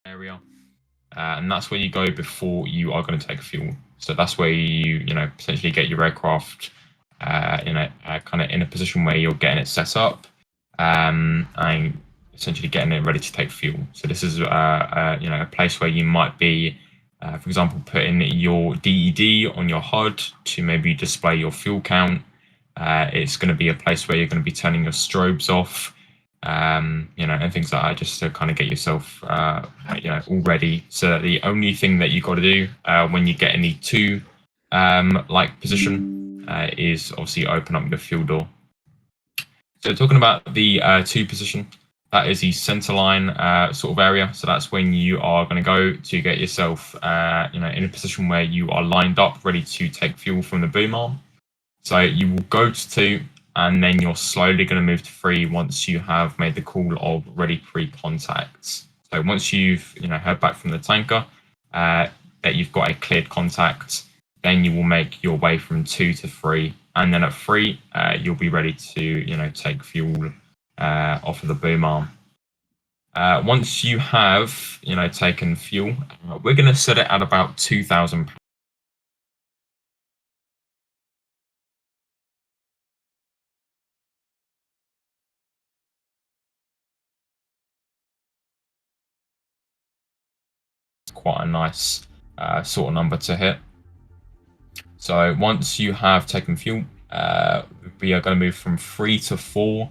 area, and that's where you go before you are going to take fuel. So that's where you potentially get your aircraft kind of in a position where you're getting it set up, and essentially getting it ready to take fuel. So this is a place where you might be, for example, putting your DED on your HUD to maybe display your fuel count. It's going to be a place where you're going to be turning your strobes off, and things like that, just to kind of get yourself all ready. So that the only thing that you got to do when you get in the two position is obviously open up your fuel door. So talking about the two position, that is the center line sort of area. So that's when you are going to go to get yourself in a position where you are lined up, ready to take fuel from the boom arm. So you will go to 2, and then you're slowly going to move to 3 once you have made the call of ready pre-contact. So once you've heard back from the tanker that you've got a cleared contact, then you will make your way from 2 to 3, and then at 3 you'll be ready to take fuel off of the boom arm. Once you have taken fuel, we're going to set it at about 2,000 pounds. Quite a nice sort of number to hit. So once you have taken fuel, we are going to move from 3 to 4,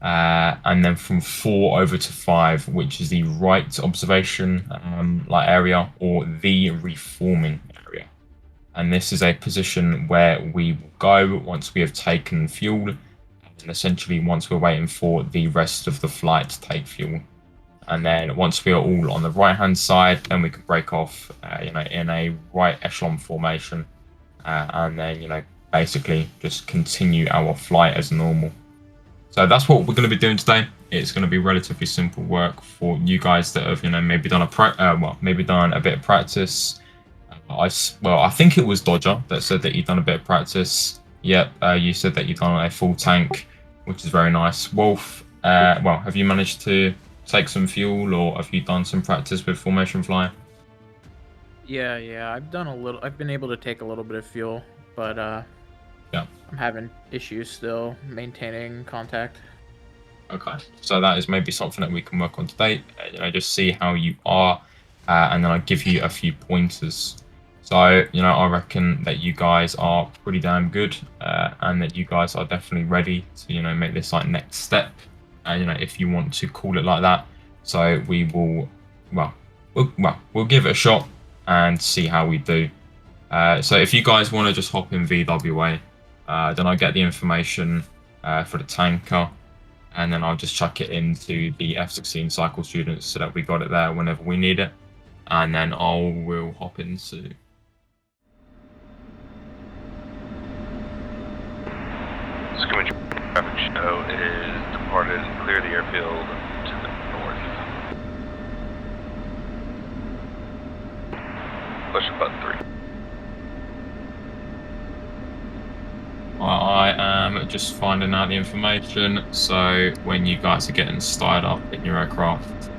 and then from 4 over to 5, which is the right observation area, or the reforming area. And this is a position where we will go once we have taken fuel, and essentially once we're waiting for the rest of the flight to take fuel. And then once we are all on the right-hand side, then we can break off, in a right echelon formation, and then basically just continue our flight as normal. So that's what we're going to be doing today. It's going to be relatively simple work for you guys that have maybe done a bit of practice. I think it was Dodger that said that you've done a bit of practice. Yep, you said that you've done a full tank, which is very nice. Wolf, have you managed to take some fuel, or have you done some practice with formation fly? Yeah, I've done a little. I've been able to take a little bit of fuel, but yeah, I'm having issues still maintaining contact. Okay, so that is maybe something that we can work on today. Just see how you are, and then I'll give you a few pointers. So I reckon that you guys are pretty damn good, and that you guys are definitely ready to make this next step. If you want to call it like that. So we will, we'll give it a shot and see how we do. So if you guys want to just hop in VWA, then I'll get the information for the tanker, and then I'll just chuck it into the F-16 cycle students so that we got it there whenever we need it. And then we'll hop into... Traffic show is departed. Clear the airfield to the north. Push button 3. I am just finding out the information. So when you guys are getting started up in your aircraft,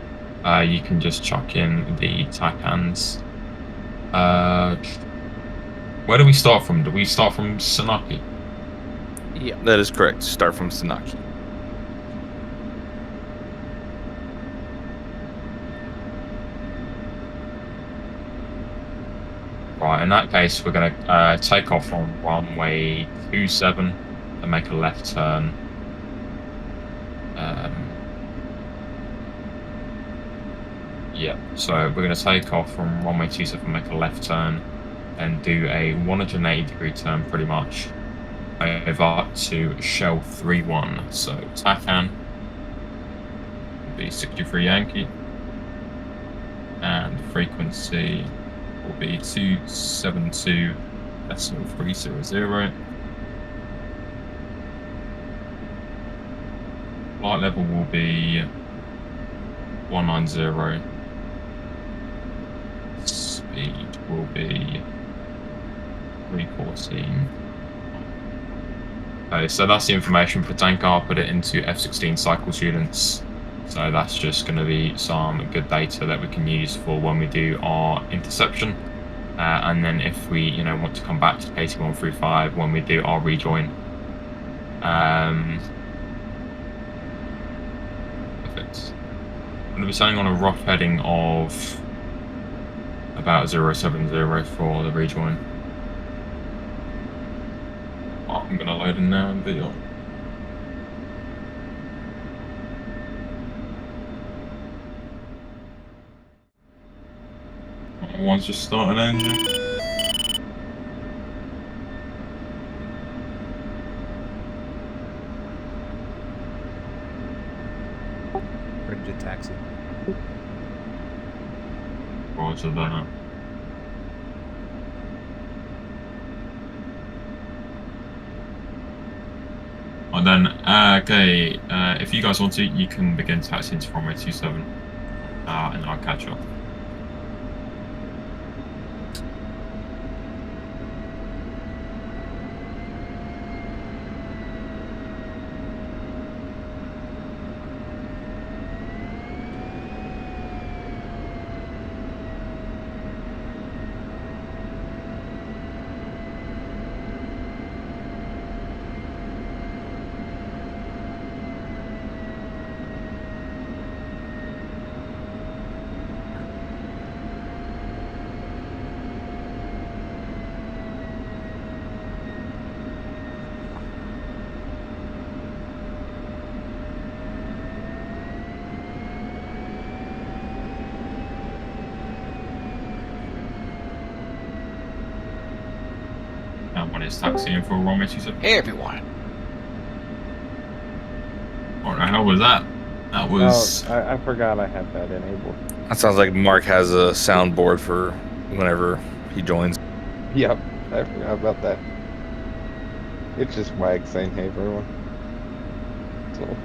you can just chuck in the TACANs. Where do we start from? Do we start from Sanaki? Yeah, that is correct. Start from Sanaki. Right, in that case, we're going to take off on runway 27 and make a left turn. Yeah, so we're going to take off from runway 27, make a left turn, and do a 180-degree turn pretty much over to Shell 31. So TACAN will be 63 Yankee, and frequency will be 272.300. Flight level will be 190. Speed will be 314. Okay, so that's the information for tanker. I'll put it into F-16 cycle students. So that's just going to be some good data that we can use for when we do our interception. And then if we, want to come back to KT-135 when we do our rejoin. Perfect. I'm going to be sailing on a rough heading of about 070 for the rejoin. I'm going to load in now and be on. One's just starting engine. Ready to taxi. Roger that. And then, okay, if you guys want to, you can begin taxiing to runway 27, and I'll catch up. Is taxiing for runway 27. Hey everyone. What the hell was that? That was. Oh, I forgot I had that enabled. That sounds like Mark has a soundboard for whenever he joins. Yep, I forgot about that. It's just Wag saying hey everyone. So,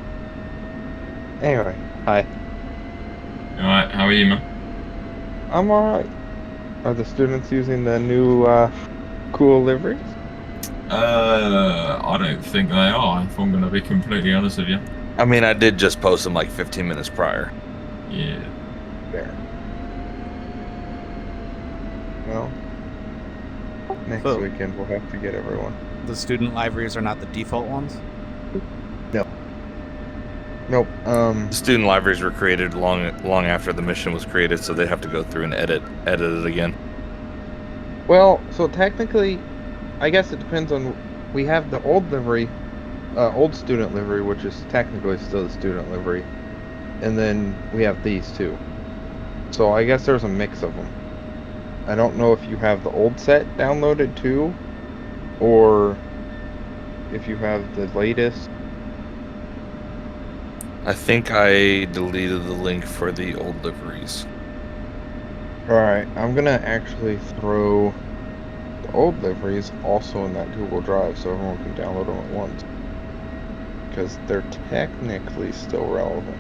anyway, hi. Alright, how are you, man? I'm alright. Are the students using the new cool liveries? I don't think they are, if I'm going to be completely honest with you. I mean, I did just post them like 15 minutes prior. Yeah. Fair. Well, next weekend we'll have to get everyone. The student libraries are not the default ones? No. Nope. The student libraries were created long after the mission was created, so they have to go through and edit it again. Well, so technically, I guess it depends on. We have the old livery, old student livery, which is technically still the student livery, and then we have these two. So I guess there's a mix of them. I don't know if you have the old set downloaded too, or if you have the latest. I think I deleted the link for the old liveries. Alright, I'm gonna actually throw the old liveries also in that Google Drive so everyone can download them at once. Because they're technically still relevant.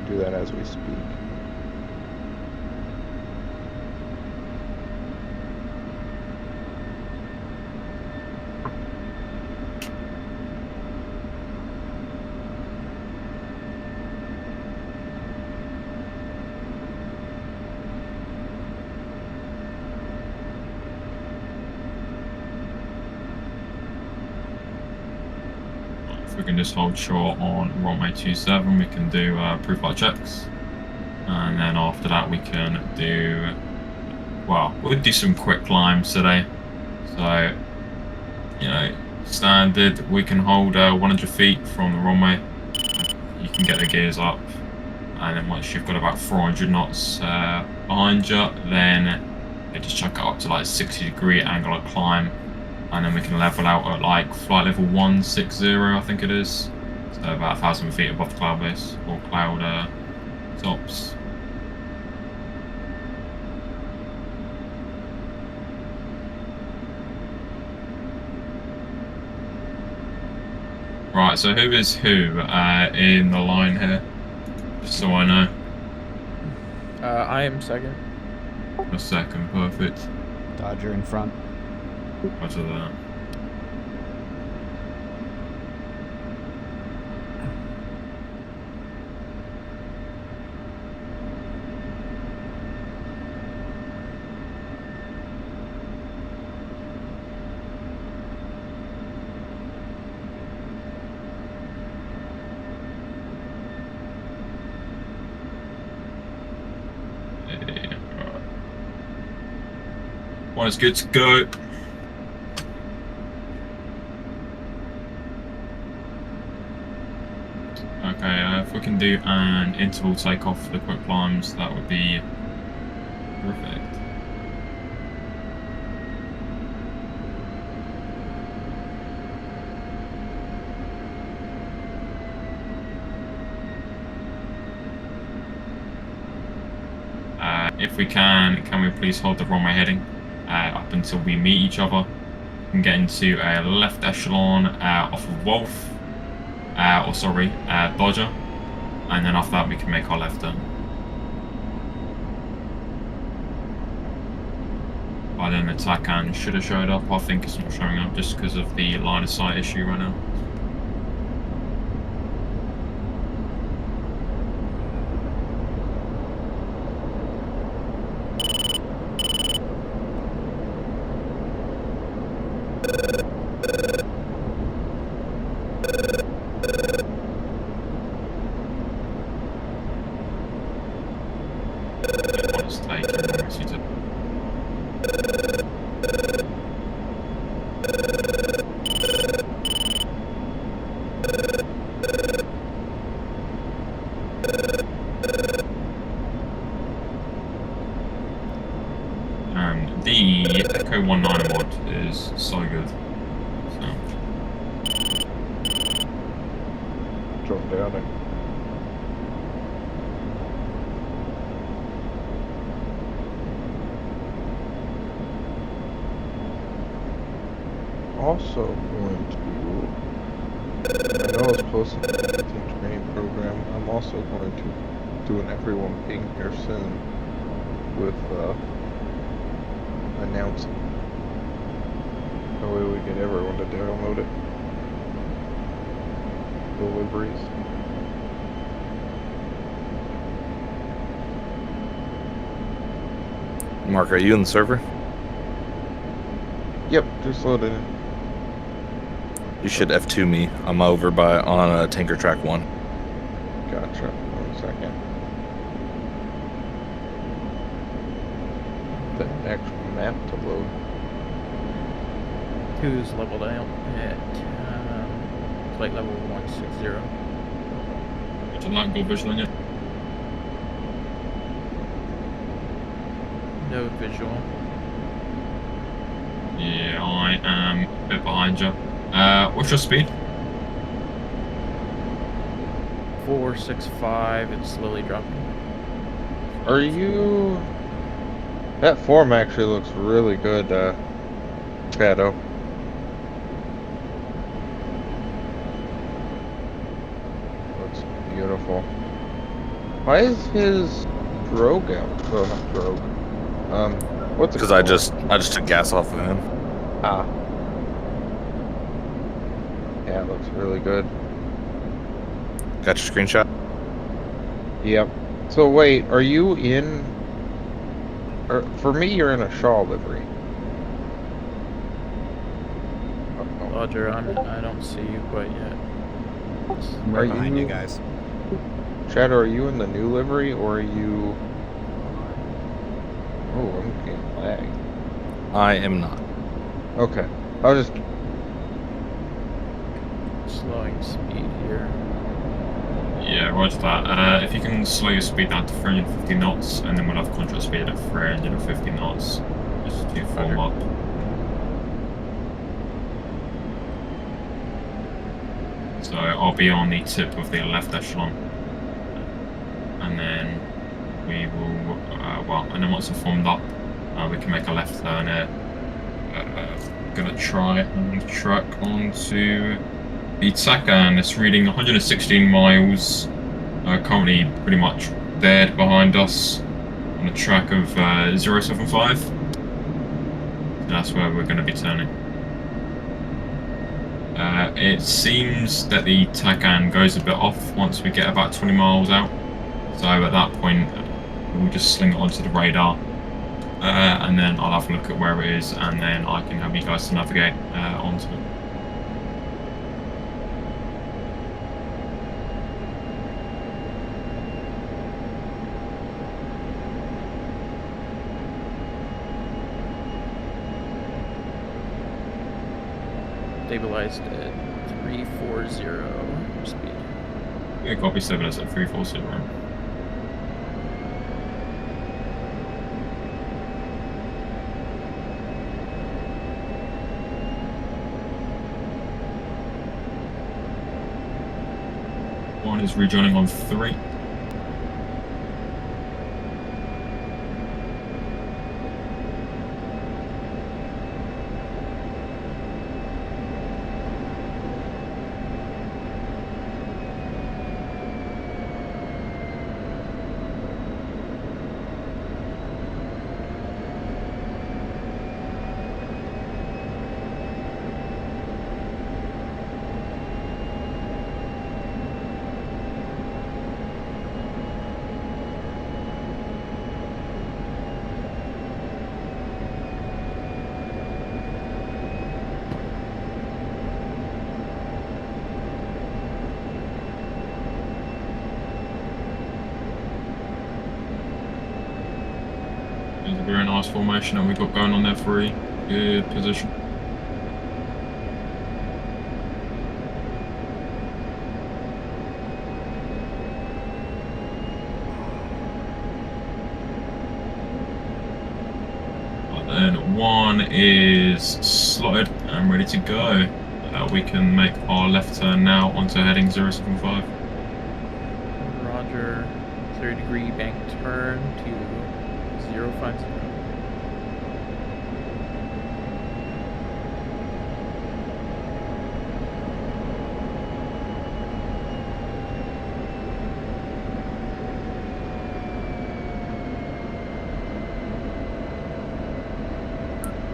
Do that as we speak. If we can just hold short on runway 27, we can do pre-flight checks. And then after that we can do, well, we'll do some quick climbs today. So, standard, we can hold 100 feet from the runway. You can get the gears up. And then once you've got about 400 knots behind you, then you just chuck it up to like 60-degree angle of climb. And then we can level out at like flight level 160, I think it is. So about 1,000 feet above the cloud base or cloud tops. Right, so who is who in the line here? Just so I know. I am second. A second, perfect. Dodger in front. Roger that. One is good to go. Okay, if we can do an interval takeoff for the quick climbs, that would be perfect. If we can we please hold the runway heading up until we meet each other? We can get into a left echelon off of Wolf, Dodger, and then after that we can make our left turn. By then the TACAN should have showed up. I think it's not showing up just because of the line of sight issue right now. The Echo 19 mod is so good. So. Drop down it. Also going to, I know it's close to the training program, I'm also going to do an everyone ping here soon with announcing. That way we get everyone to download it. Deliveries. Mark, are you in the server? Yep, just loaded in. You should F2 me. I'm over on Tanker Track 1. Gotcha. 1 second. The actual map to load. Who's leveled out at flight level 160? Did not go visual yet. No visual. Yeah, I am a bit behind you. What's your speed? 465. It's slowly dropping. Are you... That form actually looks really good, Shadow. Looks beautiful. Why is his drogue out? Well, not drogue. What's it Because called? I just took gas off of him. Ah. Yeah, it looks really good. Got your screenshot? Yep. So wait, are you in... for me, you're in a Shaw livery. Roger, I don't see you quite yet. I'm right behind you guys. Shadow, are you in the new livery, or are you... Oh, I'm getting lag. I am not. Okay. I was just... Slowing speed here. Yeah, roger that. If you can slow your speed down to 350 knots, and then we'll have contract speed at 350 knots, just to form up. So I'll be on the tip of the left echelon, and then we will, and then once I'm formed up, we can make a left turn here. Gonna try and track onto the TACAN. It's reading 116 miles, currently pretty much dead behind us on a track of 075. So that's where we're going to be turning. It seems that the TACAN goes a bit off once we get about 20 miles out. So at that point, we'll just sling it onto the radar. And then I'll have a look at where it is, and then I can help you guys to navigate onto it. Stabilized at 340 speed. Yeah, copy 7 is at 340. One is rejoining on 3. It's a very nice formation that we got going on there for a good position. But then 1 is slotted and ready to go. We can make our left turn now onto heading 075. Roger. 30-degree bank turn to 050.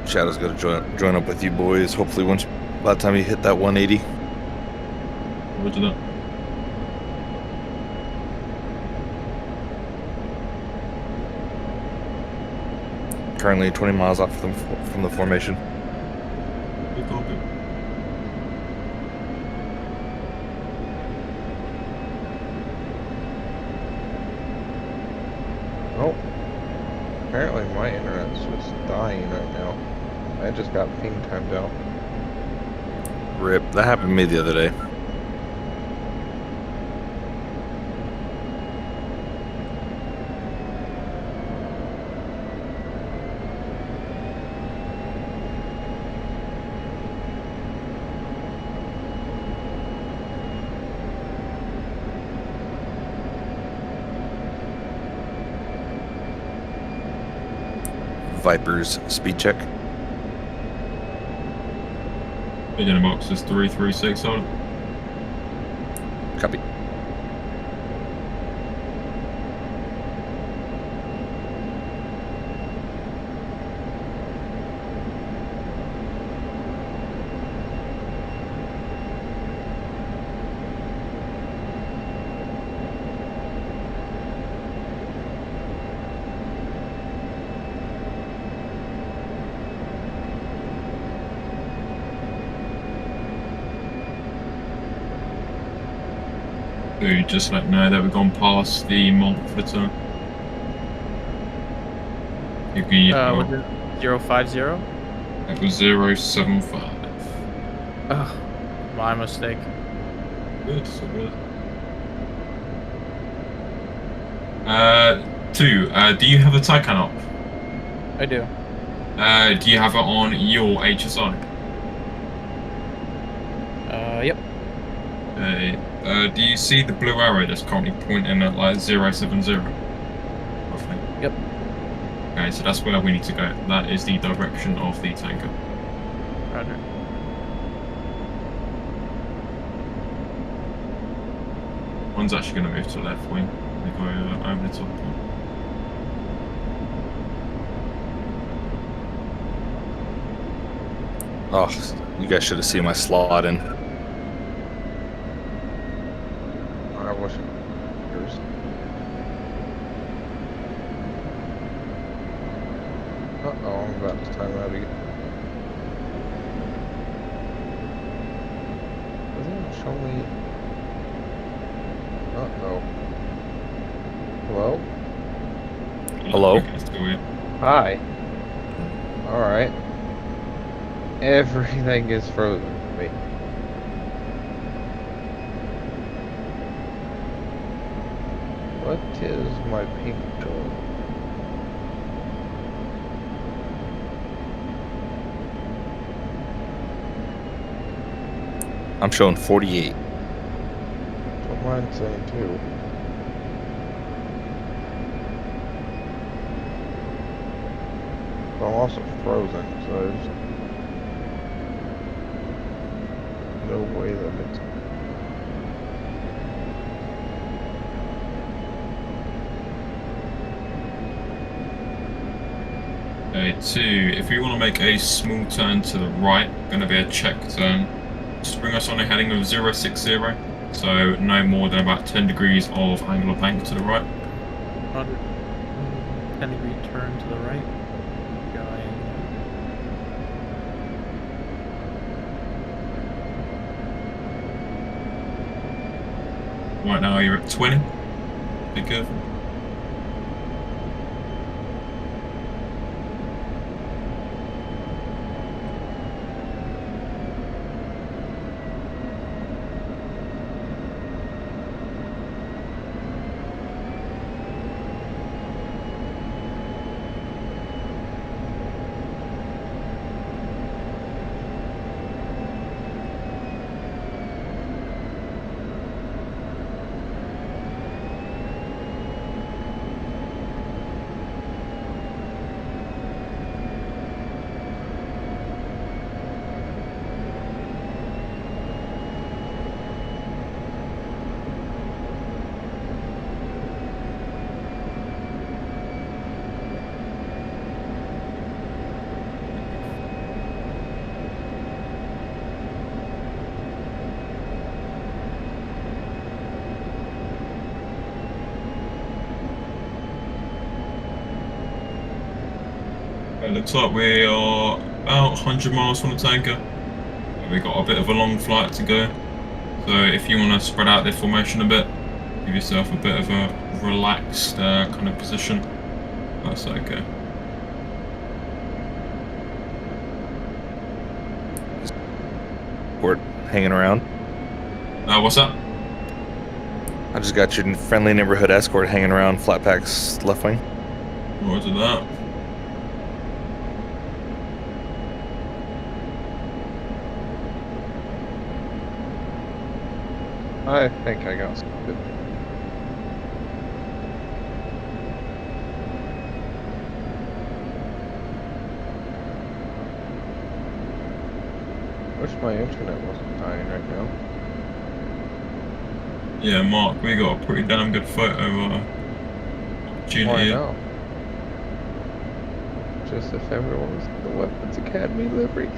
Shadow's gonna join up with you boys. Hopefully, by the time you hit that 180. Roger that. Currently 20 miles off from the formation. Good copy. Oh. Apparently my internet's just dying right now. I just got ping timed out. Rip. That happened to me the other day. Viper's speed check. Beginning box is 336 on. Copy. So just let me know that we've gone past the mark for the turn. Was it 050? It was 075. Oh, my mistake. Good, so good. 2, do you have a Taycan up? I do. Do you have it on your HSI? Yep. Okay. Do you see the blue arrow that's currently pointing at like 070? Roughly. Yep. Okay, so that's where we need to go. That is the direction of the tanker. Roger. One's actually going to move to the left wing. They go over the top. Oh, you guys should have seen my slot in. I wish yours. Uh-oh, I'm about to time out again. Doesn't it show me? Uh-oh. Hello? Hello? Okay, still here. Hi. Alright. Everything is frozen. me. What is my pink color? I'm showing 48. What mine's saying too. I'm also frozen, so there's no way that it's... Okay, 2. If you want to make a small turn to the right, going to be a check turn. Just bring us on a heading of 060, so no more than about 10 degrees of angle of bank to the right. 10-degree turn to the right. Going. Right now you're at 20. Be careful. It looks like we are about 100 miles from the tanker. We've got a bit of a long flight to go. So if you want to spread out the formation a bit, give yourself a bit of a relaxed kind of position, that's okay. We're hanging around. What's that? I just got your friendly neighborhood escort hanging around flat pack's left wing. Roger that. I think I got stupid. Wish my internet wasn't dying right now. Yeah, Mark, we got a pretty damn good photo opportunity. I know. Just if everyone was in the Weapons Academy livery.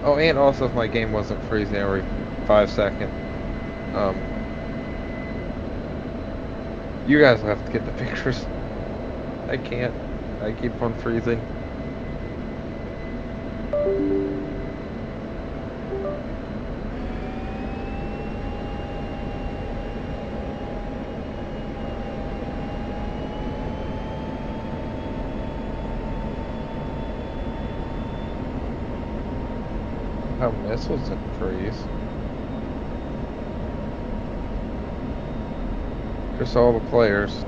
Oh, and also if my game wasn't freezing every 5 seconds. You guys will have to get the pictures. I can't. I keep on freezing. How missiles didn't freeze. Just all the players.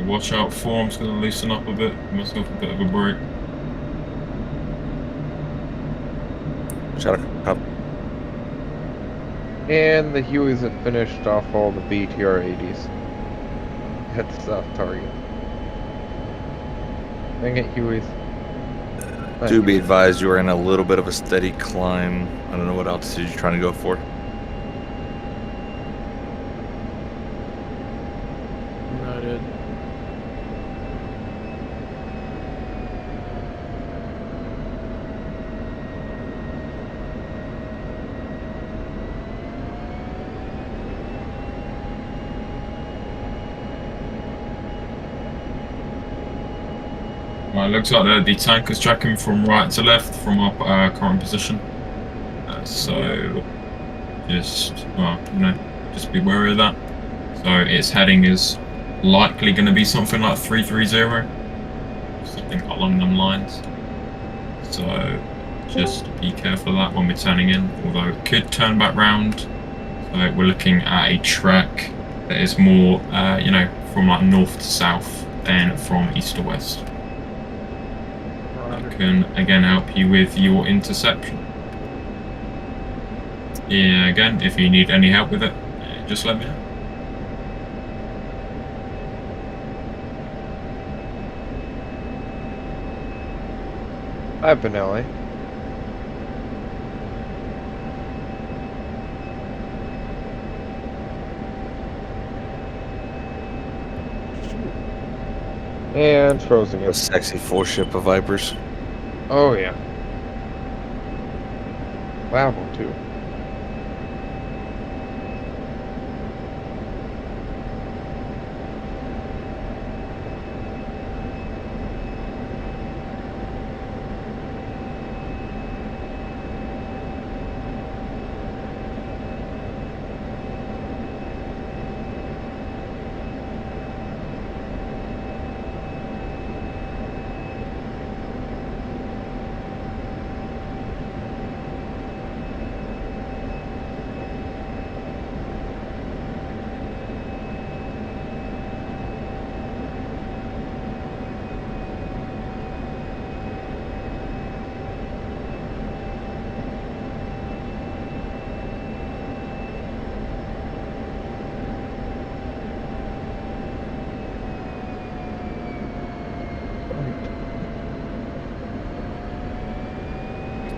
Watch out for, I'm just going to loosen up a bit, give myself a bit of a break. Shot up. And the Hueys have finished off all the BTR-80s. At the south target. Dang it, Hueys. Do be advised, you are in a little bit of a steady climb. I don't know what altitude you're trying to go for. Noted. Right, looks like the tank is tracking from right to left from our current position. So just, well, just be wary of that. So its heading is likely going to be something like 330, something along them lines. So just be careful of that when we're turning in, although it could turn back round. So we're looking at a track that is more, from like north to south than from east to west. That can again help you with your interception. Yeah, again, if you need any help with it, just let me know. Hi, Benelli. And frozen A it. sexy 4-ship of Vipers. Oh, yeah. Loud one, too.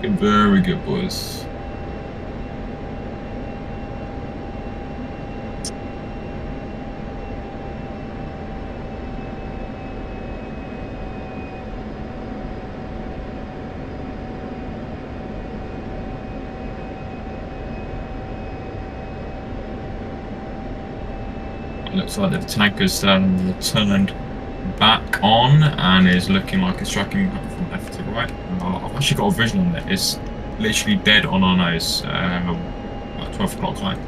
Very good, boys. Looks like the tanker's turned back on and is looking like it's tracking back from left to right. I've actually got a vision on it. It's literally dead on our nose, about 12 o'clock line.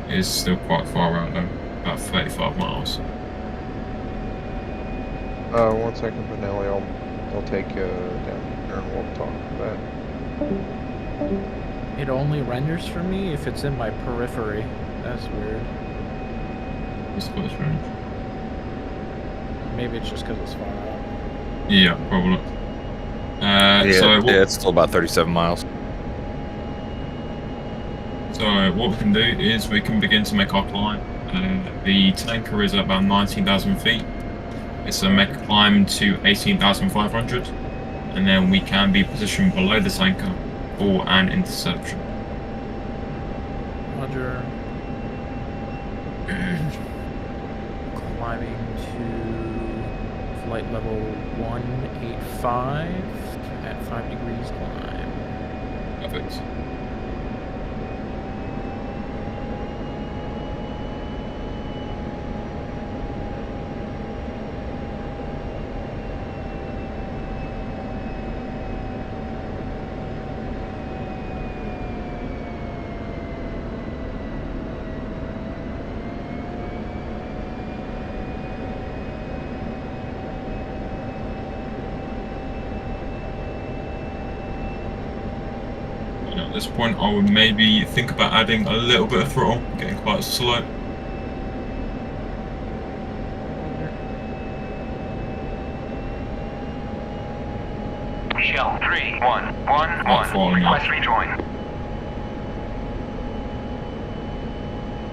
It is still quite far out though, about 35 miles. 1 second, Benelli. I'll take you down here and we'll talk about that. It only renders for me if it's in my periphery. That's weird. It's close range. Maybe it's just because it's far out. Yeah, probably. Yeah, it's still about 37 miles. So what we can do is we can begin to make our climb. The tanker is at about 19,000 feet. It's a make a climb to 18,500, and then we can be positioned below the tanker for an interception. Roger. Climbing to flight level 185 at 5 degrees climb. Perfect. At this point, I would maybe think about adding a little bit of throttle, getting quite slow. Shell 3111, request rejoin.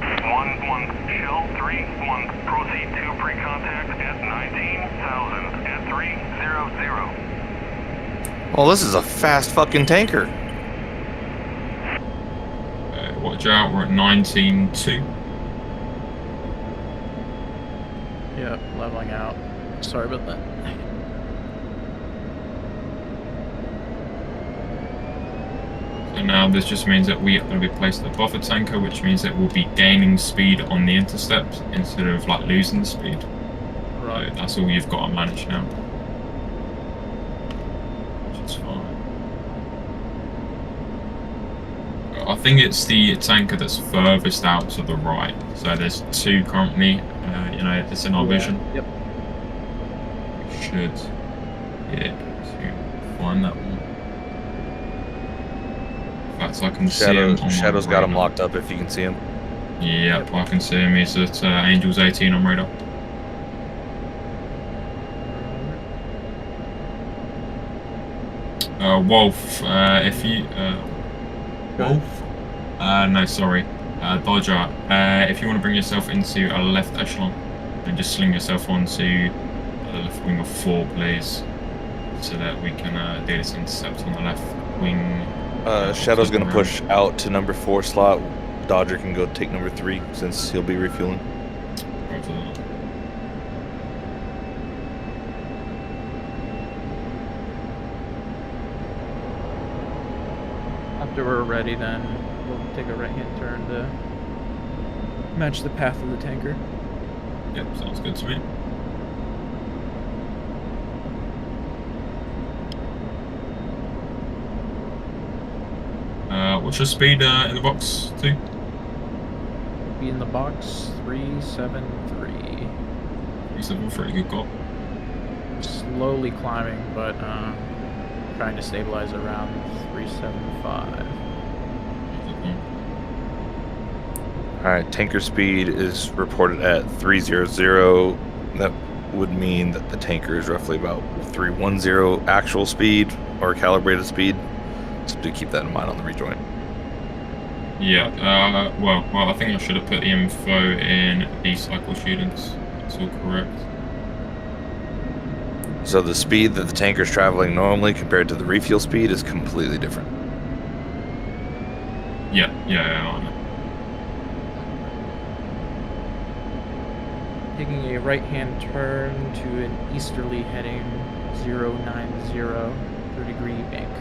11 Shell 31, proceed to pre-contact at 19,000 at 300. Well, this is a fast fucking tanker. Watch out, we're at 19.2. Yep, leveling out. Sorry about that. now this just means that we are going to be placed at the buffer tanker, which means that we'll be gaining speed on the intercept instead of like losing speed. Right. So that's all you've got to manage now. Which is fine. I think it's the tanker that's furthest out to the right. So there's two currently, you know, it's in our vision. Yep. We should be able to find that one. In fact, I can see him on Shadow's my got him radar. locked up if you can see him. Yep, I can see him. He's at Angels 18 on radar. Wolf, if you... Wolf? No, sorry. Dodger, if you want to bring yourself into a left echelon, then just sling yourself onto the left wing of 4, please, so that we can do this intercept on the left wing. Shadow's going to push out to number 4 slot. Dodger can go take number 3 since he'll be refueling. Roger that. After we're ready, then we'll take a right-hand turn to match the path of the tanker. Yep, sounds good to me. What's your speed in the box, 2? Be in the box 373. 373, good call. Slowly climbing, but trying to stabilize around 375. Alright, tanker speed is reported at 300. That would mean that the tanker is roughly about 310 actual speed or calibrated speed. Just to keep that in mind on the rejoin. Yeah, well, I think I should have put the info in the cycle students. It's all correct. So the speed that the tanker is traveling normally compared to the refuel speed is completely different. Yeah, I know. Taking a right-hand turn to an easterly heading 090, 30-degree bank.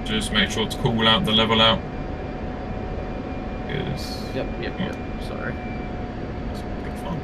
Just make sure to call out the level out. Yes. Yep, sorry. That's good fun.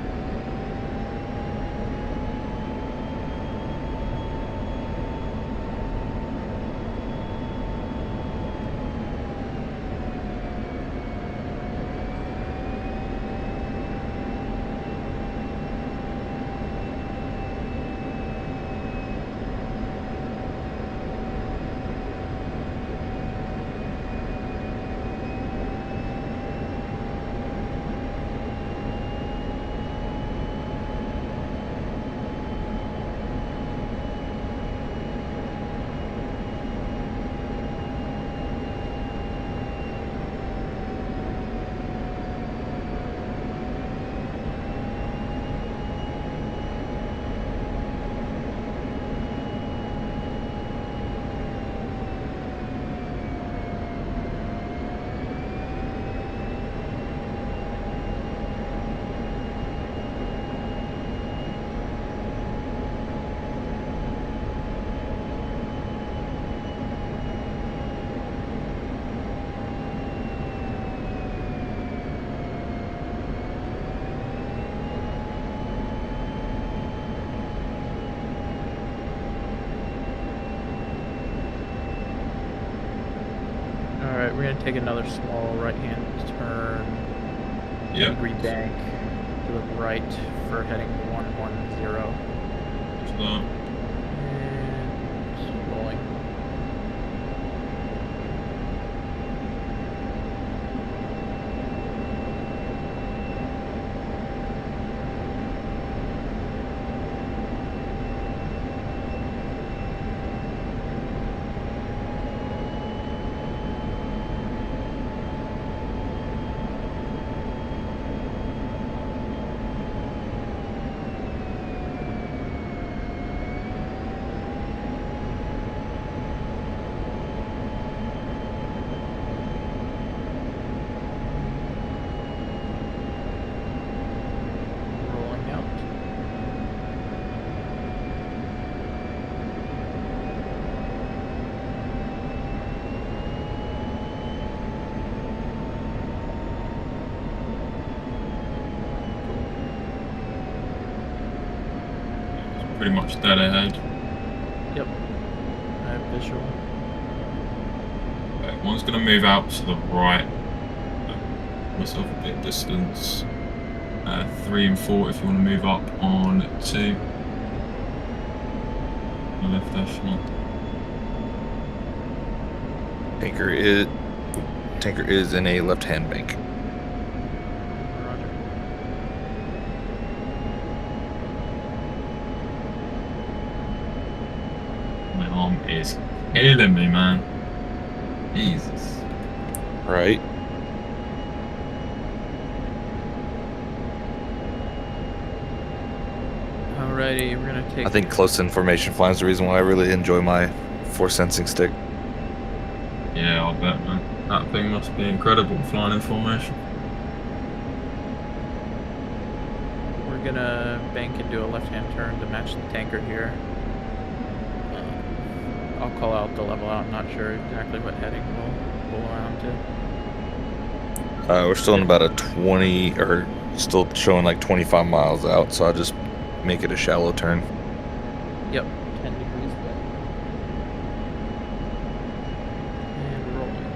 Alright, we're gonna take another small right-hand turn. Yep. Degree bank to the right for heading 110. And rolling. pretty much dead ahead. Yep. I have visual. Okay, one's going to move out to the right. Myself a bit of distance. 3 and 4 if you want to move up on 2. Left echelon. Tanker is in a left-hand bank. Roger. My arm is killing me, man. Jesus. Right. Alrighty, we're gonna take. I think close information flying is the reason why I really enjoy my force sensing stick. Yeah, I'll bet, man. That thing must be incredible flying in formation. We're gonna bank and do a left-hand turn to match the tanker here. I'll call out the level out. I'm not sure exactly what heading we'll pull around to. We're still in about a 20, or still showing like 25 miles out, so I'll just make it a shallow turn. Yep, 10 degrees there. And rolling.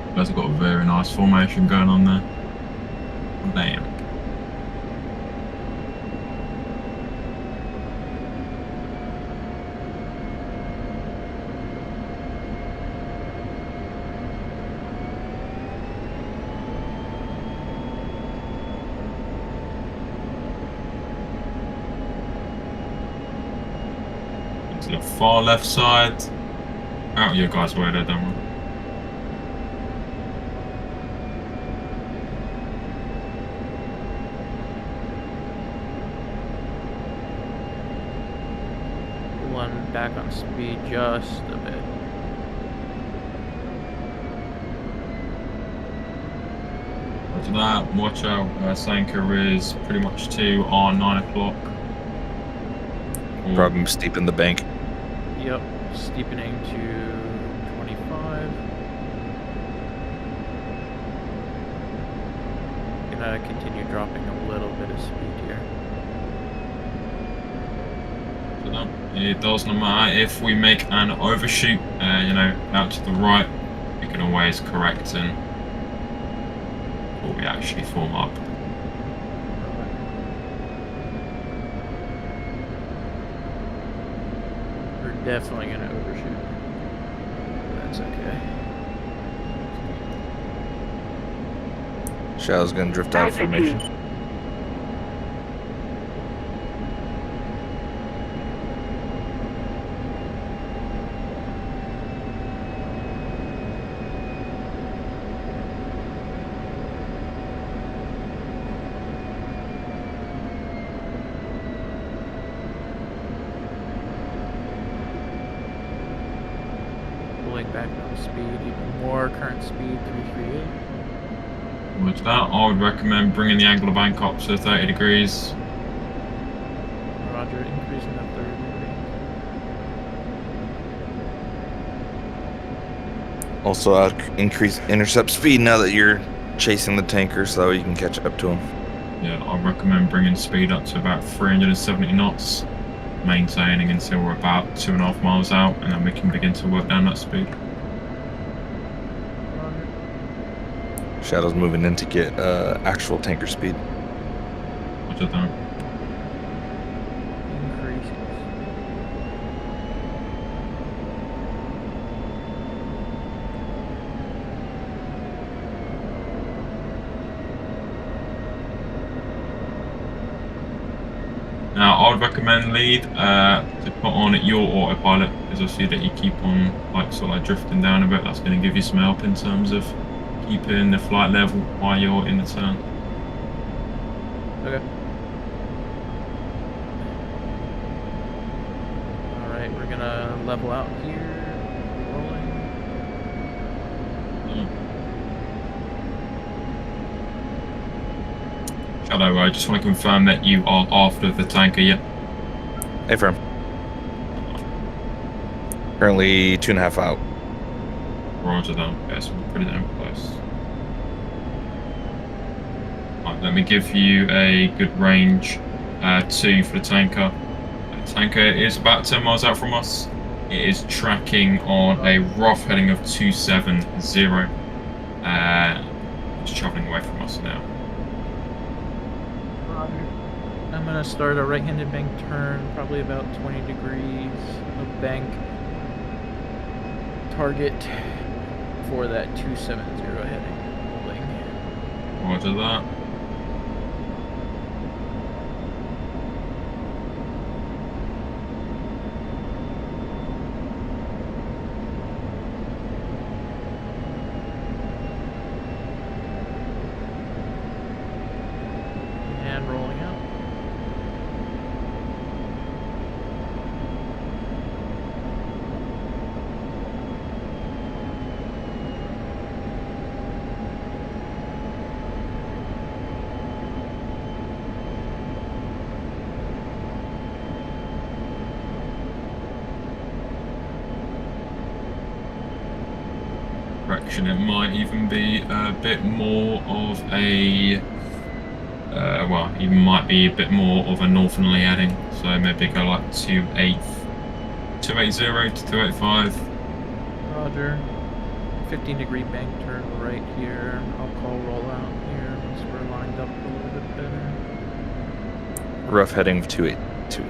You guys have got a very nice formation going on there. Damn. To the far left side. Out your guys' way there, don't worry. One back on speed just a bit. After that, watch out. Sanker is pretty much to our 9 o'clock. Probably steep in the bank. Yep, steepening to 25. Gonna continue dropping a little bit of speed here. It does no matter if we make an overshoot, you know, out to the right, we can always correct in before we actually form up. We're definitely gonna overshoot. That's okay. Shadow's gonna drift out of formation. Pulling back on speed even more. Current speed 338. With that, I would recommend bringing the angle of bank up to 30 degrees. Roger, increasing to 30 degrees. Also, increase intercept speed now that you're chasing the tanker, so you can catch up to him. Yeah, I recommend bringing speed up to about 370 knots, maintaining until we're about 2.5 miles out, and then we can begin to work down that speed. Shadow's moving in to get actual tanker speed. Roger that. Increases. Now, I would recommend lead to put on your autopilot, because I see that you keep on sort of drifting down a bit. That's going to give you some help in terms of keeping the flight level while you're in the turn. Okay. Alright, we're gonna level out here. Rolling. Hello, I just want to confirm that you are after the tanker, yeah? Affirm. Currently 2.5 out. Roger that. Okay, so we'll put it in place. Right, let me give you a good range. 2 for the tanker. The tanker is about 10 miles out from us. It is tracking on a rough heading of 270. It's traveling away from us now. I'm gonna start a right-handed bank turn, probably about 20 degrees of bank. Target for that 270 heading. Holding. Roger that. And rolling out. Correction, it might even be a bit more of a well, it might be a bit more of a northerly heading, so maybe go like 280 to 285. Roger. 15-degree bank turn right here. I'll call rollout here once we're lined up a little bit better. Rough heading of 282.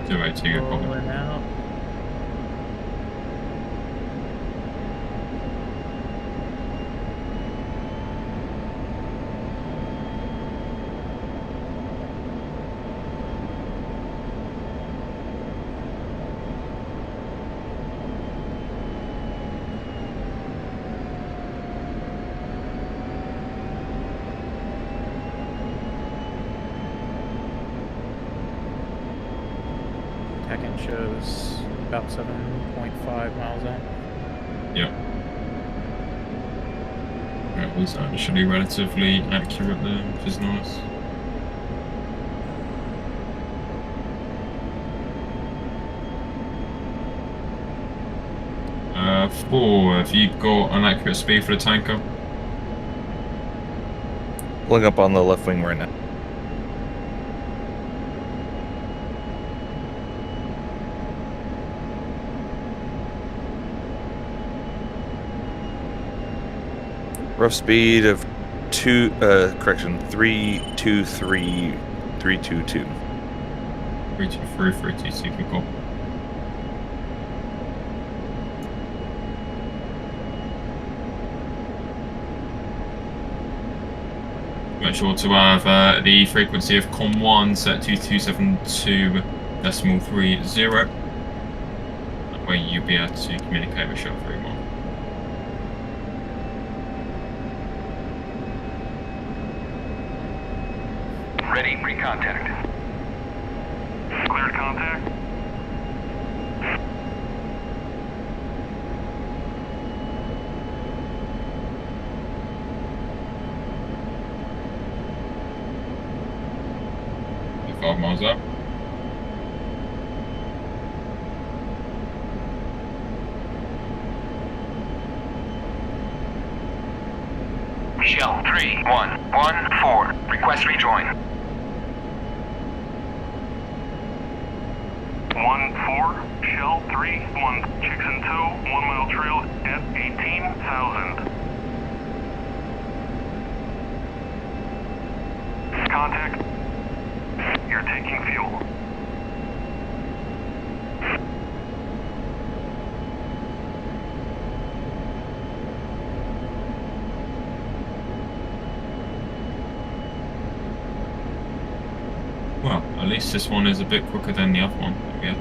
282, good copy. Rolling out. Second shows about 7.5 miles out. Yep. That was actually relatively accurate there, which is nice. Four, have you got an accurate speed for the tanker? Pulling up on the left wing right now. Rough speed of 323, 322. 323, 322, good call. Make sure to have the frequency of COM 1 set to 272.30. That way you'll be able to communicate with Shell 3 more. Ready, pre-contact. Cleared contact. You're 5 miles up. Shell 3114. Request rejoin. 1-4, Shell 3-1, Chickson 2, 1 mile trail at 18,000. Contact. You're taking fuel. Well, at least this one is a bit quicker than the other one that we had.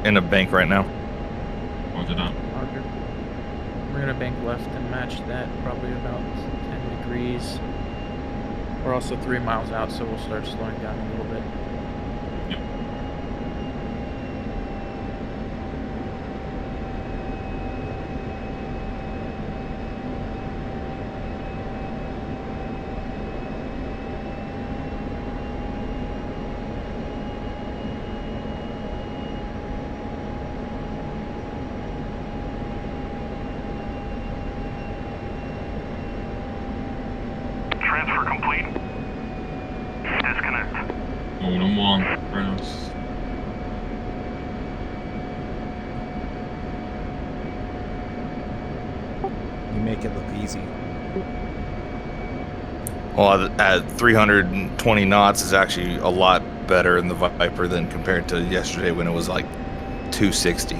In a bank right now. Roger that. Roger. We're gonna bank left and match that, probably about 10 degrees. We're also 3 miles out, so we'll start slowing down a little bit. Yep. make it look easy. Well, at 320 knots is actually a lot better in the Viper than compared to yesterday when it was like 260.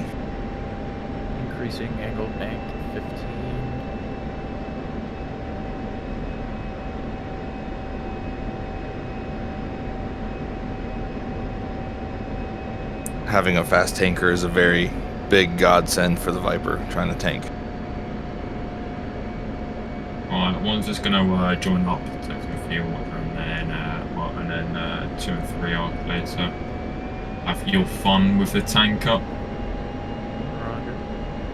Increasing angle bank to 15. Having a fast tanker is a very big godsend for the Viper trying to tank. Alright, one's just gonna join up, take some fuel, and then 2 and 3 are later. Have your fun with the tanker.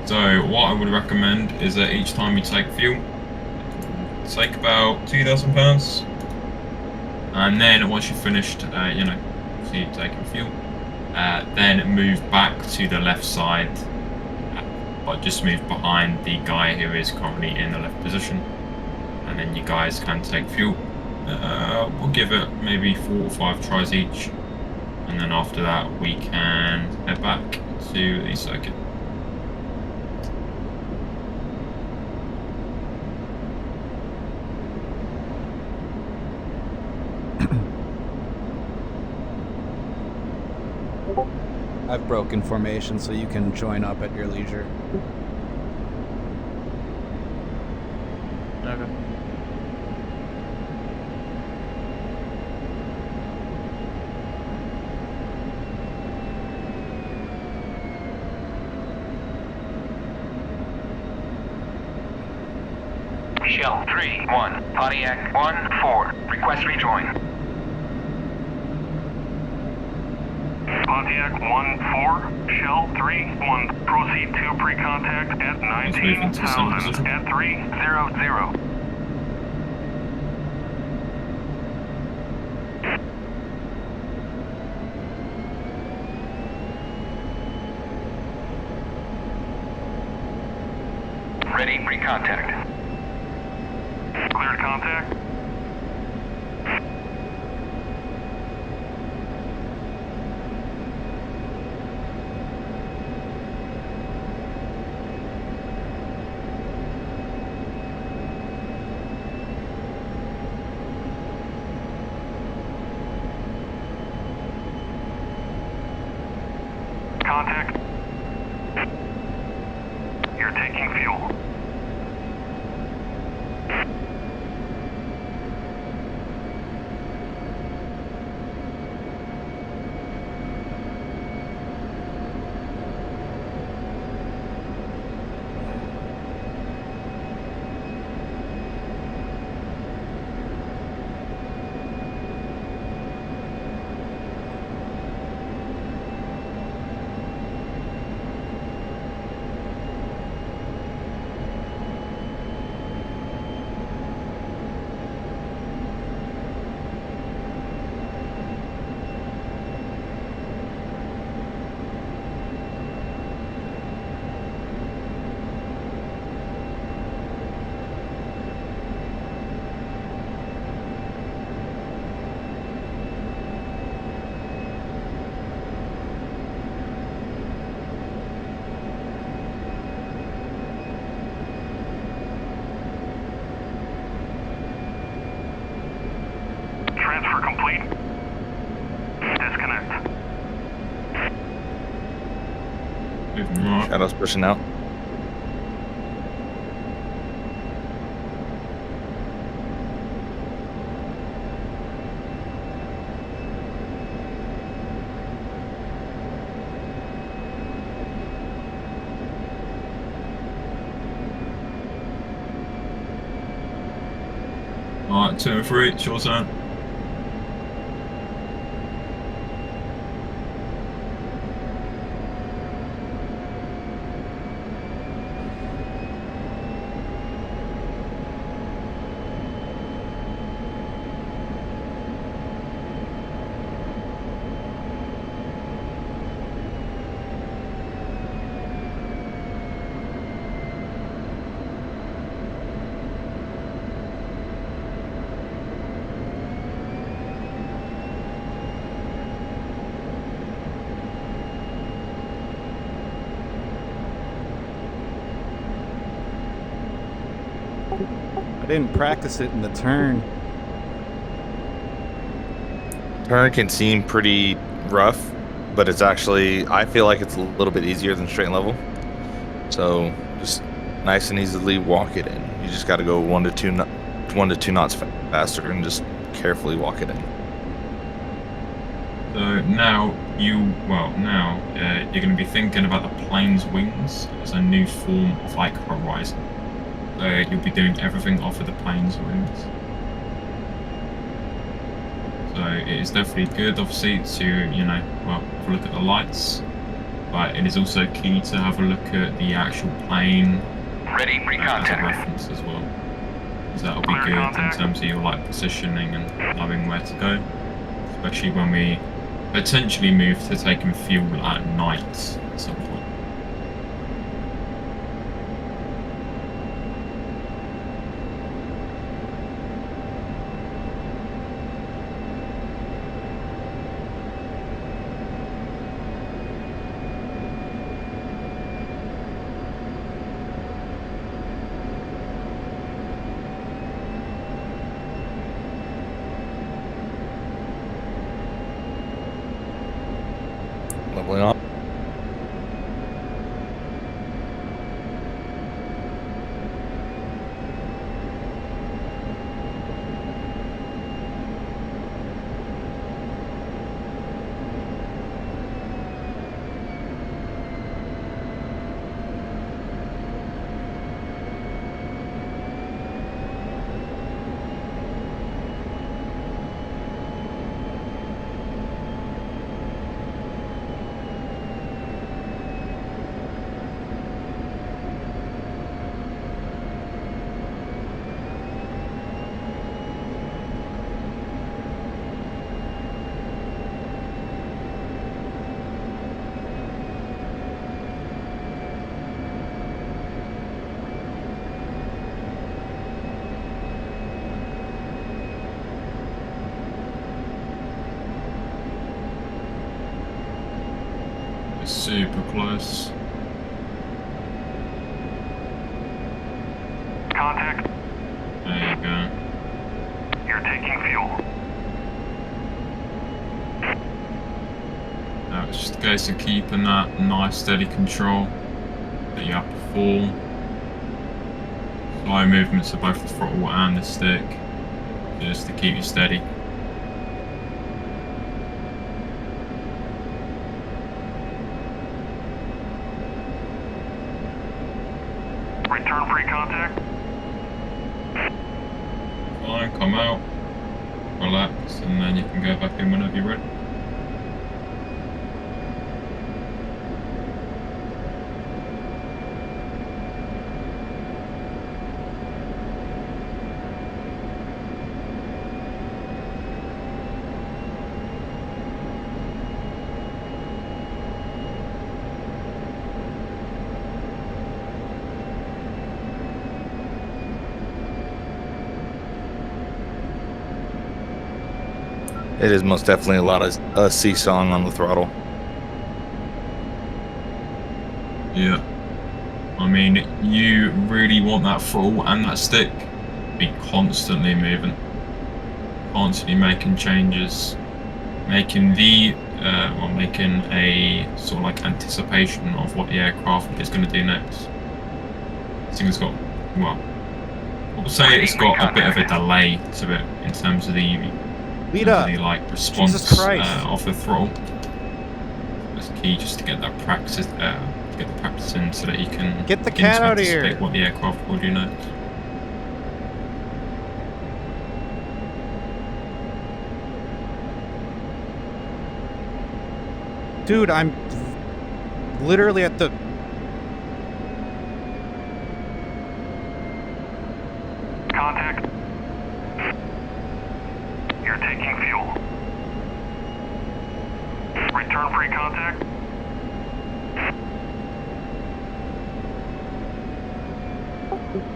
So what I would recommend is that each time you take fuel, take about 2,000 pounds, and then once you've finished, obviously taking fuel, then move back to the left side, but just move behind the guy who is currently in the left position, and then you guys can take fuel. We'll give it maybe 4 or 5 tries each, and then after that we can head back to the circuit. I've broken formation, so you can join up at your leisure. Okay. Shell 3-1, Pontiac 1-4, request rejoin. Pontiac 1-4, Shell 3-1, proceed to pre-contact at 19,000 at 300. Ready, pre-contact. Cleared contact. Contact. You're taking fuel. Transfer complete. Disconnect. Shadow's pushing out. Alright, 2 and 3, it's your turn. I didn't practice it in the turn. Turn can seem pretty rough, but it's actually, I feel like it's a little bit easier than straight and level. So just nice and easily walk it in. You just got to go 1 to 2 knots faster and just carefully walk it in. So now you're going to be thinking about the plane's wings as a new form of like horizon. So you'll be doing everything off of the plane's wings. So it is definitely good, obviously, to have a look at the lights, but it is also key to have a look at the actual plane Ready, as a pre-contact. reference as well, because that'll be good in terms of your like positioning and knowing where to go, especially when we potentially move to taking fuel at night at some point. Leveling up. It's super close. Contact. There you go. You're taking fuel. Now it's just a case of keeping that nice steady control that you have before. Slow movements of both the throttle and the stick, just to keep you steady. Return free contact. Fine, come out, relax, and then you can go back in whenever you're ready. It is most definitely a lot of seesawing on the throttle. Yeah. I mean, you really want that throttle and that stick to be constantly moving, constantly making changes, making making a sort of like anticipation of what the aircraft is going to do next. This thing has got, well, I would say it's got a bit of a delay to it in terms of the like response of the throttle. It's key just to get that practice, get the practice in, so that you can get the cat out of here. What the aircraft will do next. Dude, I'm literally at the... Contact. You're taking fuel. Return free contact.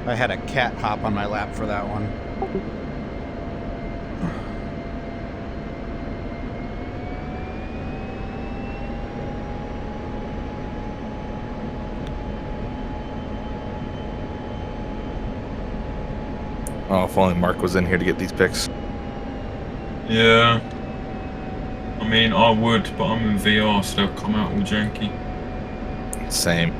I had a cat hop on my lap for that one. Oh, if only Mark was in here to get these pics. Yeah. I mean, I would, but I'm in VR, so they'll come out all janky. Same.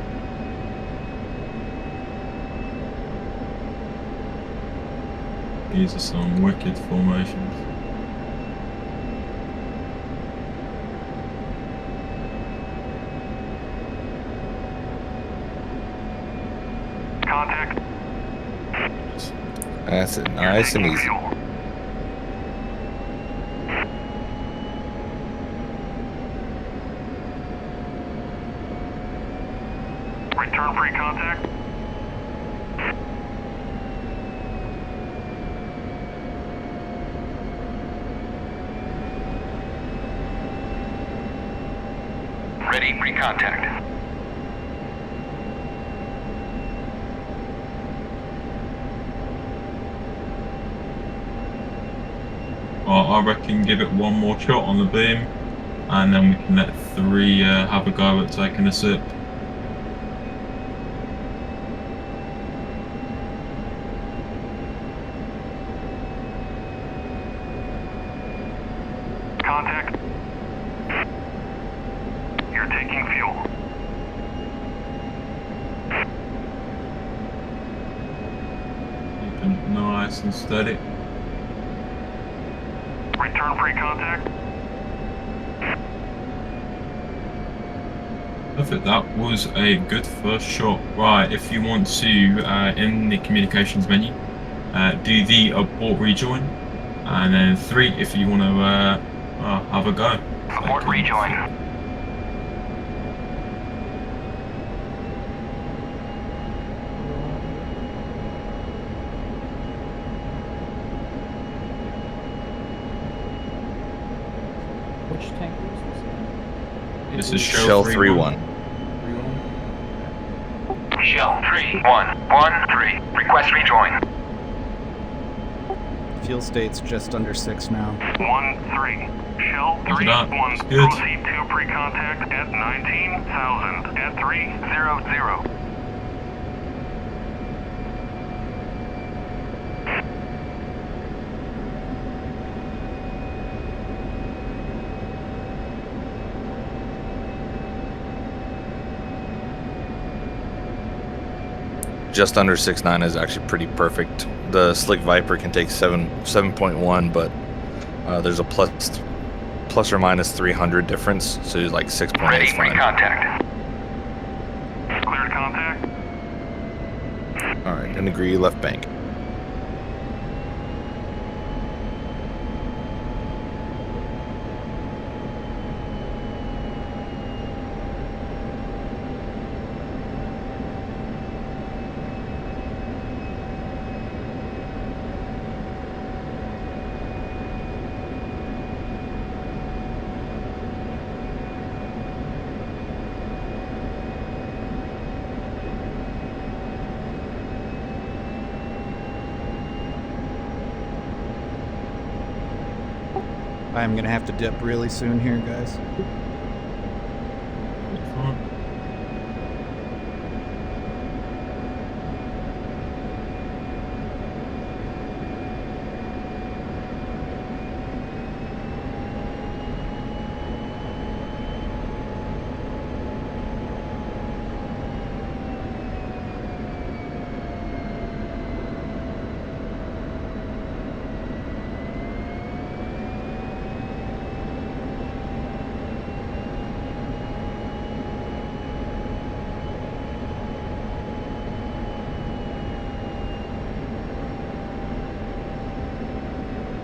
These are some wicked formations. Contact. That's it. Nice and easy. Fuel. Return free contact. Ready, free contact. I reckon give it one more shot on the beam, and then we can let 3 have a go at taking a sip. Contact. You're taking fuel. Keeping it nice and steady. Return free contact. Perfect, that was a good first shot. Right, if you want to, in the communications menu, do the abort rejoin, and then 3 if you want to have a go. Abort rejoin. Which tanker is this? This is Shell 3-1. Shell 3-1-1-3. Request rejoin. Fuel state's just under 6 now. 1-3. Shell Look at that. 3-1. It's good. Proceed to pre-contact at 19,000 at 300. Just under 6.9 is actually pretty perfect. The Slick Viper can take 7.1, but there's a plus or minus 300 difference, so it's like 6.8 Ready, is free fine. contact. Cleared contact. All right, and agree left bank. I'm gonna have to dip really soon here, guys.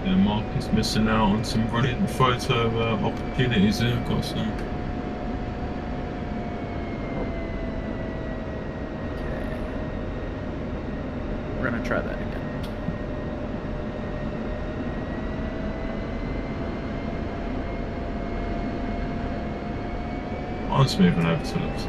Yeah, Mark is missing out on some brilliant photo opportunities here. I've got some. We're gonna try that again. I'm just moving over to this.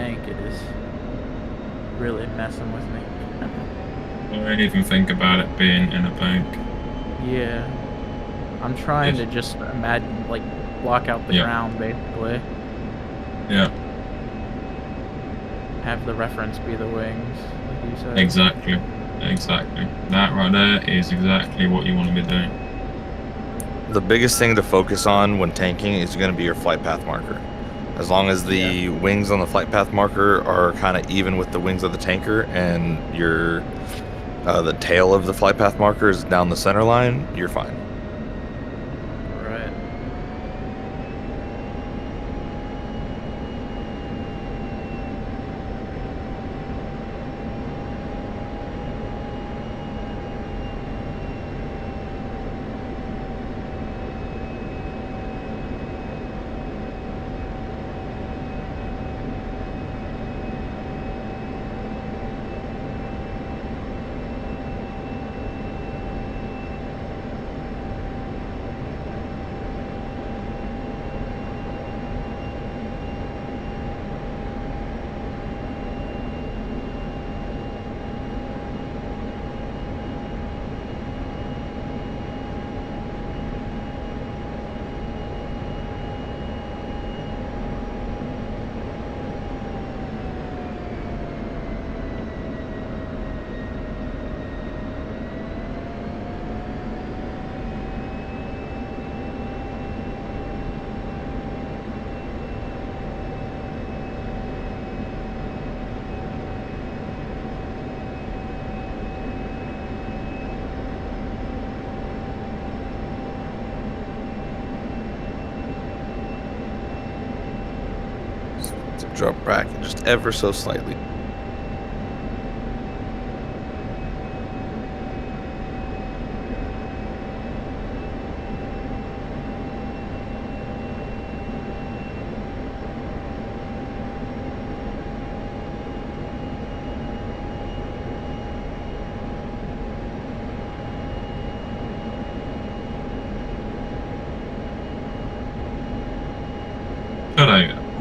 tank is really messing with me. I don't even think about it being in a bank. Yeah. I'm trying to just imagine, like, block out the ground, basically. Yeah. Have the reference be the wings, like you said. Exactly. Exactly. That right there is exactly what you want to be doing. The biggest thing to focus on when tanking is going to be your flight path marker. As long as the wings on the flight path marker are kind of even with the wings of the tanker, and your the tail of the flight path marker is down the center line, you're fine. Right. To drop back just ever so slightly.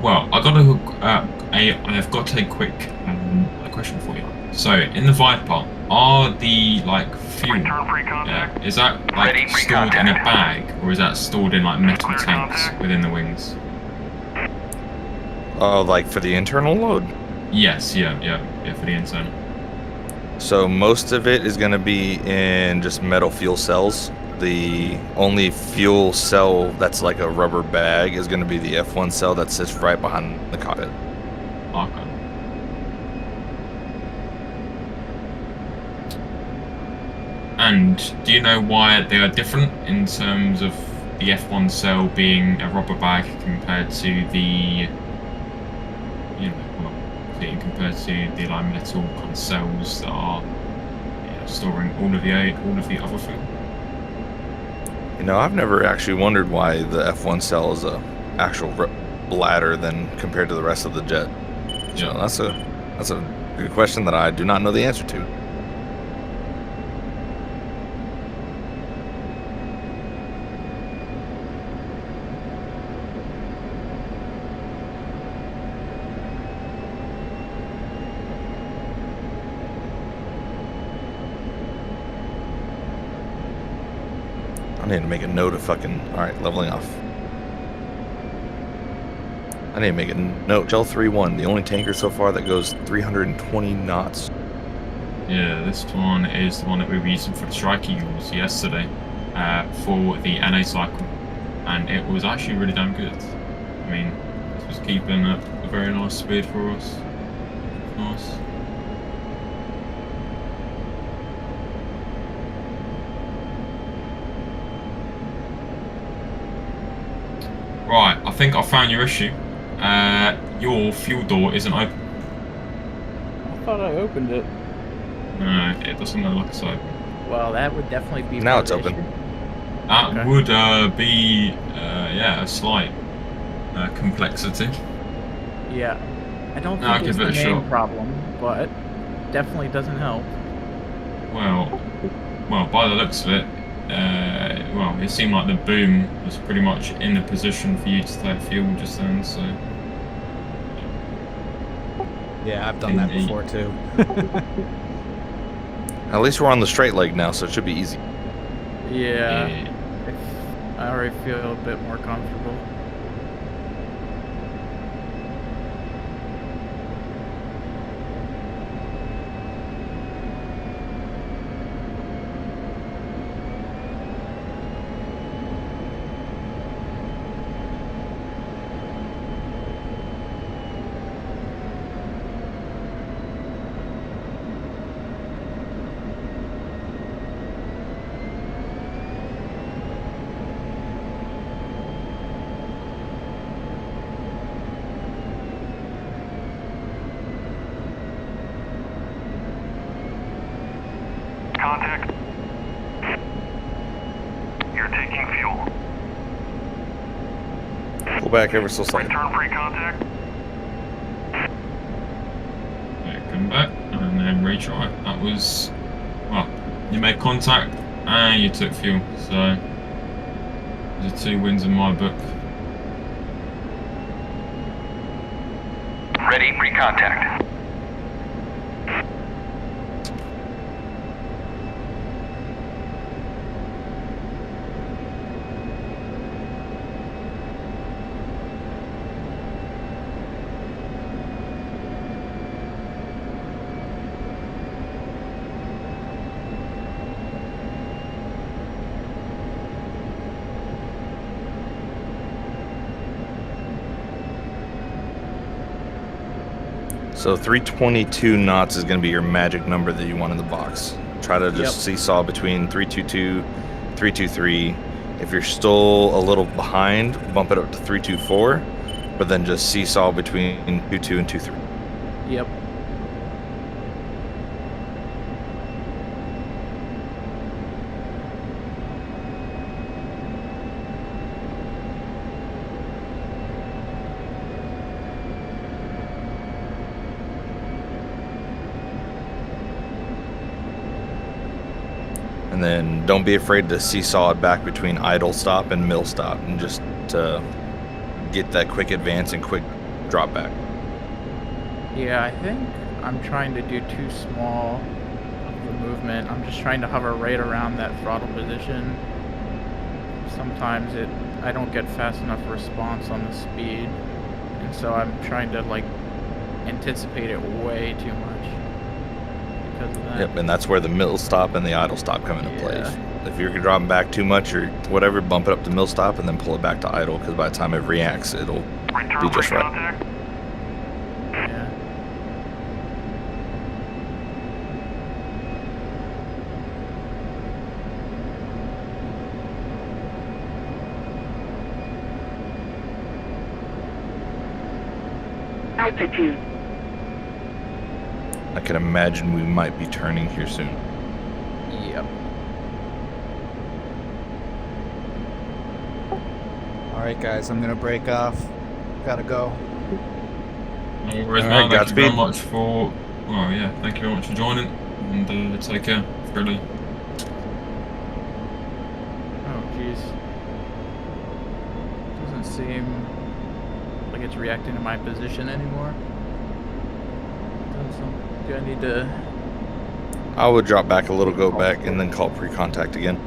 Well, I've got a quick question for you. So, in the Viper, are the fuel? Return free contact. Is that stored in a bag, or is that stored in metal tanks within the wings? Oh, like for the internal load? Yes, yeah, for the internal. So most of it is going to be in just metal fuel cells. The only fuel cell that's like a rubber bag is going to be the F1 cell that sits right behind the cockpit. Okay. And do you know why they are different in terms of the F1 cell being a rubber bag compared to the, compared to the metal kind of cells that are storing all of the other fuel? I've never actually wondered why the F1 cell is a actual bladder than compared to the rest of the jet. So that's a good question that I do not know the answer to. I need to make a note of alright, leveling off. I need to make a note. Gel 3-1, the only tanker so far that goes 320 knots. Yeah, this one is the one that we were using for the Strike Eagles yesterday for the NA cycle. And it was actually really damn good. I mean, it was keeping a very nice speed for us. Nice. Right, I think I found your issue. Your fuel door isn't open. I thought I opened it. No, it doesn't look like it's open. Well, that would definitely be. Now it's open. That would be, a slight complexity. Yeah, I don't think it's the main problem, but definitely doesn't help. Well, by the looks of it, it seemed like the boom was pretty much in the position for you to take fuel just then, so... Yeah, I've done that before too. At least we're on the straight leg now, so it should be easy. Yeah. I already feel a bit more comfortable. Contact. You're taking fuel. Pull back ever so slightly. Return free contact. Yeah, come back and then retry. That was, well, you made contact and you took fuel, so those are 2 wins in my book. Ready, pre-contact. So 322 knots is going to be your magic number that you want in the box. Try to just seesaw between 322, 323. If you're still a little behind, bump it up to 324, but then just seesaw between 22 and 23. Yep. And then don't be afraid to seesaw it back between idle stop and mill stop, and just to get that quick advance and quick drop back. Yeah, I think I'm trying to do too small of a movement. I'm just trying to hover right around that throttle position. Sometimes I don't get fast enough response on the speed, and so I'm trying to like anticipate it way too much because of that. Yep, and that's where the mill stop and the idle stop come into play. If you're dropping back too much or whatever, bump it up to mill stop and then pull it back to idle, because by the time it reacts, it'll be just right. Contact. Yeah. Altitude. I can imagine we might be turning here soon. Yep. Alright guys, I'm gonna break off. Gotta go. No worries, All man. right, Thank you Godspeed. very much for, well, yeah, thank you very much for joining, and take care. Really. Oh, jeez. Doesn't seem like it's reacting to my position anymore. Do I need to... I would drop back a little, go back, and then call pre-contact again.